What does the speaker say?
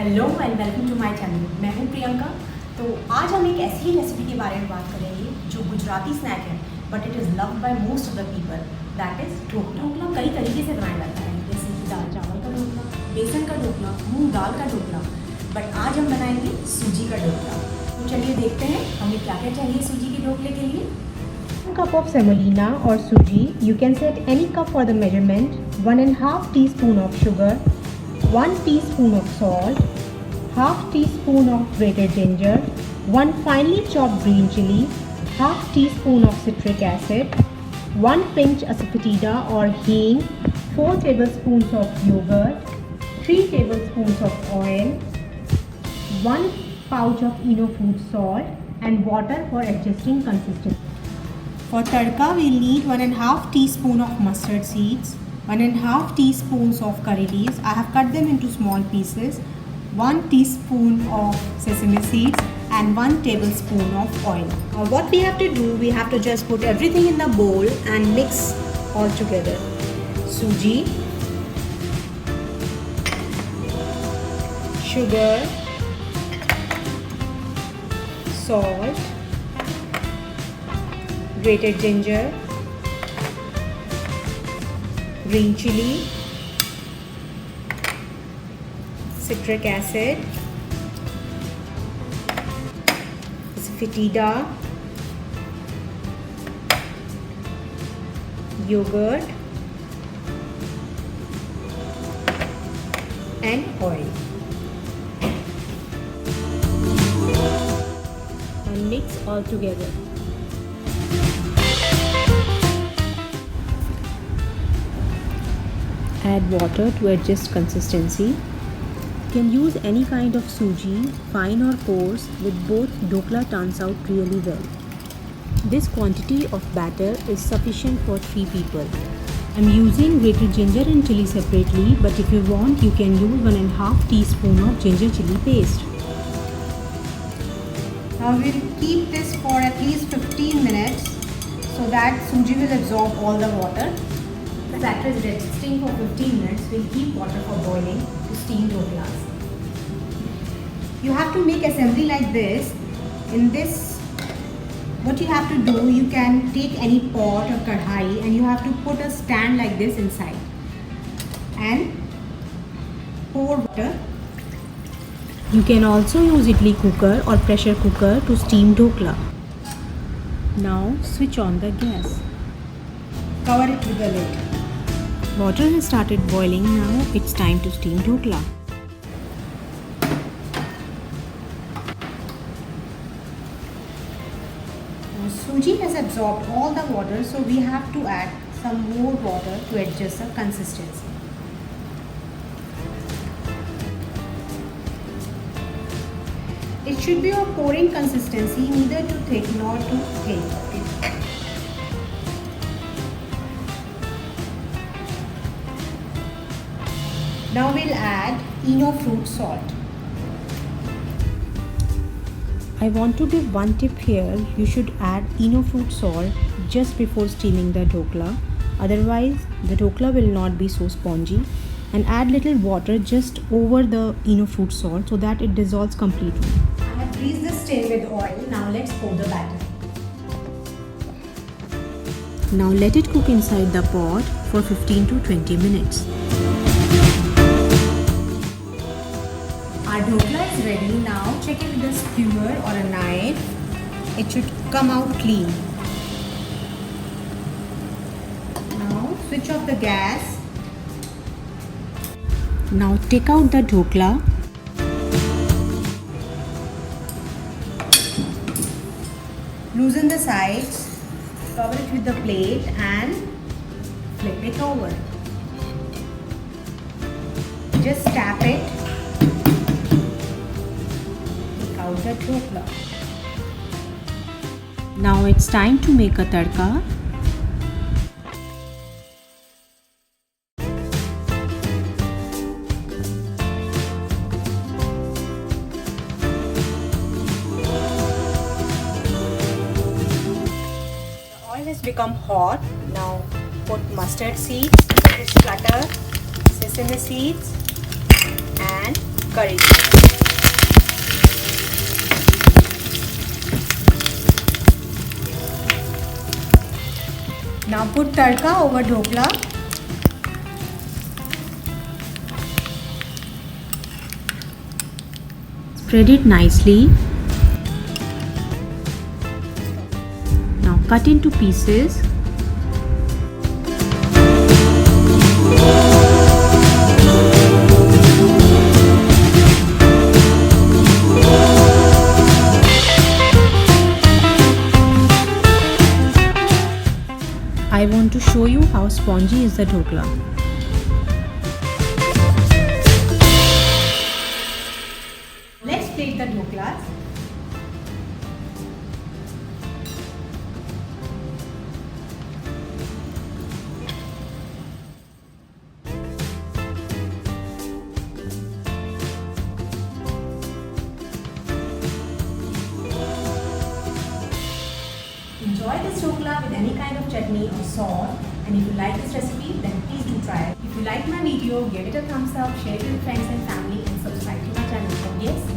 Hello and welcome to my channel. मैं हूँ प्रियंका। तो आज हम एक ऐसी ही रेसिपी के बारे में बात करेंगे जो गुजराती स्नैक है but it is loved by most of the people, that is dhokla. Dhokla कई तरीके से बनाया जाता है, जैसे कि दाल चावल का ढोकला, बेसन का ढोकला, मूंग दाल का ढोकला, बट आज हम बनाएंगे सूजी का ढोकला। तो चलिए देखते हैं हमें क्या क्या चाहिए सूजी के ढोकले के लिए। 1 cup of semolina or suji. You can set any cup for the measurement. 1.5 teaspoon of sugar, 1 teaspoon of salt, half teaspoon of grated ginger, 1 finely chopped green chili, half teaspoon of citric acid, 1 pinch asafoetida or hing, 4 tablespoons of yogurt, 3 tablespoons of oil, 1 pouch of Eno fruit salt, and water for adjusting consistency. For tadka, we'll need 1.5 teaspoon of mustard seeds, 1.5 teaspoons of curry leaves. I have cut them into small pieces. 1 teaspoon of sesame seeds and 1 tablespoon of oil. Now what we have to do, we have to just put everything in the bowl and mix all together. Suji, sugar, salt, grated ginger, green chili, citric acid, asafoetida, yogurt, and oil. And mix all together. Add water to adjust consistency. You can use any kind of suji, fine or coarse, with both dhokla turns out really well. This quantity of batter is sufficient for 3 people. I'm using grated ginger and chili separately, but if you want, you can use 1.5 teaspoon of ginger chili paste. Now we'll keep this for at least 15 minutes so that suji will absorb all the water. The batter is resting for 15 minutes. We'll keep water for boiling to steam dhoklas. You have to make assembly like this. In this, what you have to do, you can take any pot or kadhai and you have to put a stand like this inside and pour water. You can also use idli cooker or pressure cooker to steam dhokla. Now switch on the gas. Cover it with a lid. Water has started boiling. Now it's time to steam dhokla. Suji has absorbed all the water, so we have to add some more water to adjust the consistency. It should be a pouring consistency, neither too thick nor too thin. Now we'll add Eno fruit salt. I want to give one tip here. You should add Eno fruit salt just before steaming the dhokla. Otherwise, the dhokla will not be so spongy. And add little water just over the Eno fruit salt so that it dissolves completely. I have greased the tin with oil. Now let's pour the batter. Now let it cook inside the pot for 15 to 20 minutes. Our dhokla is ready. Now check it with a skewer or a knife. It should come out clean. Now switch off the gas. Now take out the dhokla. Loosen the sides. Cover it with the plate and flip it over. Just tap it. The dhokla. Now it's time to make a tadka. The oil has become hot. Now put mustard seeds, lettuce flutter, sesame seeds and curry. Now put tadka over dhokla. Spread it nicely. Now cut into pieces. I want to show you how spongy is the dhokla. Let's plate the dhoklas. Enjoy this dhokla with any kind of chutney or sauce, and if you like this recipe then please do try it. If you like my video, give it a thumbs up, share it with friends and family and subscribe to my channel for yes